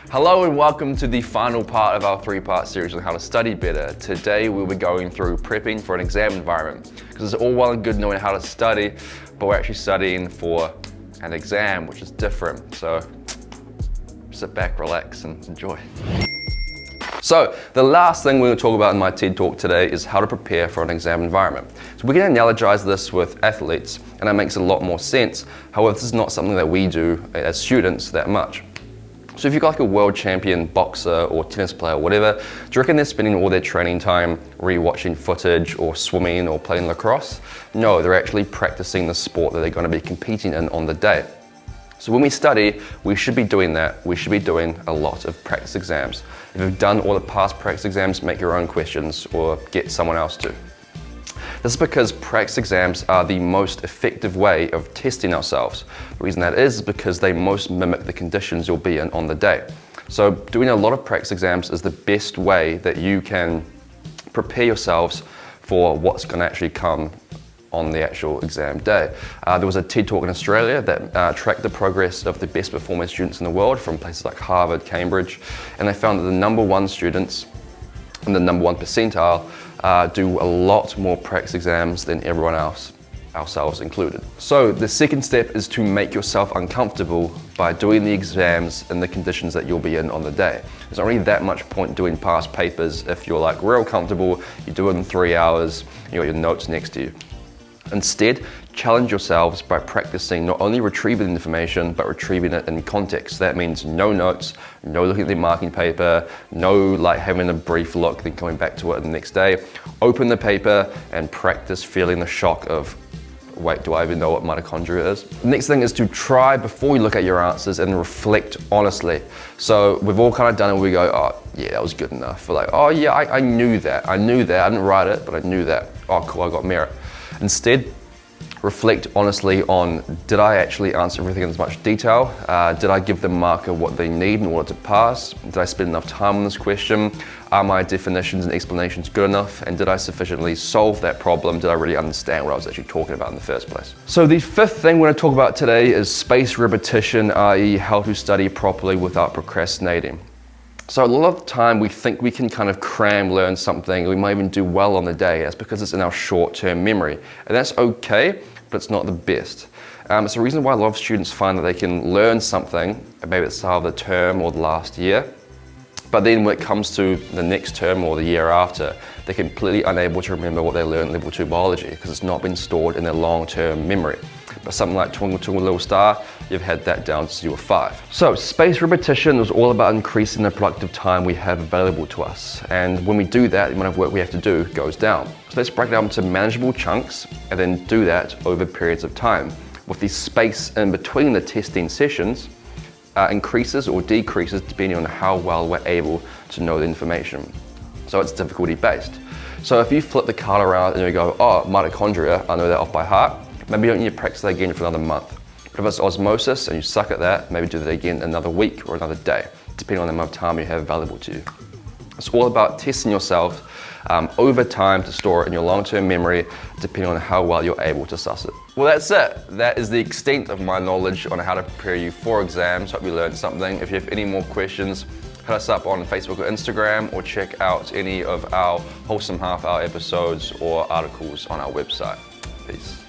Hello and welcome to the final part of our three-part series on how to study better. Today we'll be going through prepping for an exam environment, because it's all well and good knowing how to study, but we're actually studying for an exam, which is different. So sit back, relax and enjoy. So the last thing we're going to talk about in my TED Talk today is how to prepare for an exam environment. So we can analogize this with athletes, and that makes a lot more sense. However, this is not something that we do as students that much. So if you've got like a world champion boxer or tennis player or whatever, do you reckon they're spending all their training time rewatching footage or swimming or playing lacrosse? No, they're actually practicing the sport that they're going to be competing in on the day. So when we study, we should be doing that. We should be doing a lot of practice exams. If you've done all the past practice exams, make your own questions or get someone else to. This is because practice exams are the most effective way of testing ourselves. The reason that is because they most mimic the conditions you'll be in on the day. So doing a lot of practice exams is the best way that you can prepare yourselves for what's going to actually come on the actual exam day. There was a TED Talk in Australia that tracked the progress of the best performing students in the world from places like Harvard, Cambridge, and they found that the #1 students in the #1 percentile do a lot more practice exams than everyone else, ourselves included. So the second step is to make yourself uncomfortable by doing the exams in the conditions that you'll be in on the day. There's not really that much point doing past papers if you're like real comfortable, you do it in 3 hours, you got your notes next to you. Instead, challenge yourselves by practicing not only retrieving information, but retrieving it in context. That means no notes, no looking at the marking paper, no like having a brief look, then coming back to it the next day. Open the paper and practice feeling the shock of, wait, do I even know what mitochondria is? The next thing is to try before you look at your answers and reflect honestly. So we've all kind of done it, we go, oh yeah, that was good enough. We're like, oh yeah, I knew that, I didn't write it, but I knew that. Oh cool, I got merit. Instead, reflect honestly on, did I actually answer everything in as much detail? Did I give the marker what they need in order to pass? Did I spend enough time on this question? Are my definitions and explanations good enough? And did I sufficiently solve that problem? Did I really understand what I was actually talking about in the first place? So the fifth thing we're going to talk about today is spaced repetition, i.e. how to study properly without procrastinating. So a lot of the time we think we can kind of learn something, we might even do well on the day. That's because it's in our short-term memory. And that's okay, but it's not the best. It's the reason why a lot of students find that they can learn something, maybe at the start of the term or the last year, but then when it comes to the next term or the year after, they're completely unable to remember what they learned in level 2 biology because it's not been stored in their long-term memory. But something like Twinkle Twinkle Little Star, you've had that down since you were 5. So spaced repetition is all about increasing the productive time we have available to us. And when we do that, the amount of work we have to do goes down. So let's break it down into manageable chunks and then do that over periods of time. With the space in between the testing sessions, increases or decreases depending on how well we're able to know the information. So it's difficulty based. So if you flip the card around and you go, oh, mitochondria, I know that off by heart, maybe you don't need to practice that again for another month. But if it's osmosis and you suck at that, maybe do that again another week or another day, depending on the amount of time you have available to you. It's all about testing yourself over time to store it in your long-term memory, depending on how well you're able to suss it. Well, that's it. That is the extent of my knowledge on how to prepare you for exams. Hope you learned something. If you have any more questions, hit us up on Facebook or Instagram, or check out any of our Wholesome Half Hour episodes or articles on our website. Peace.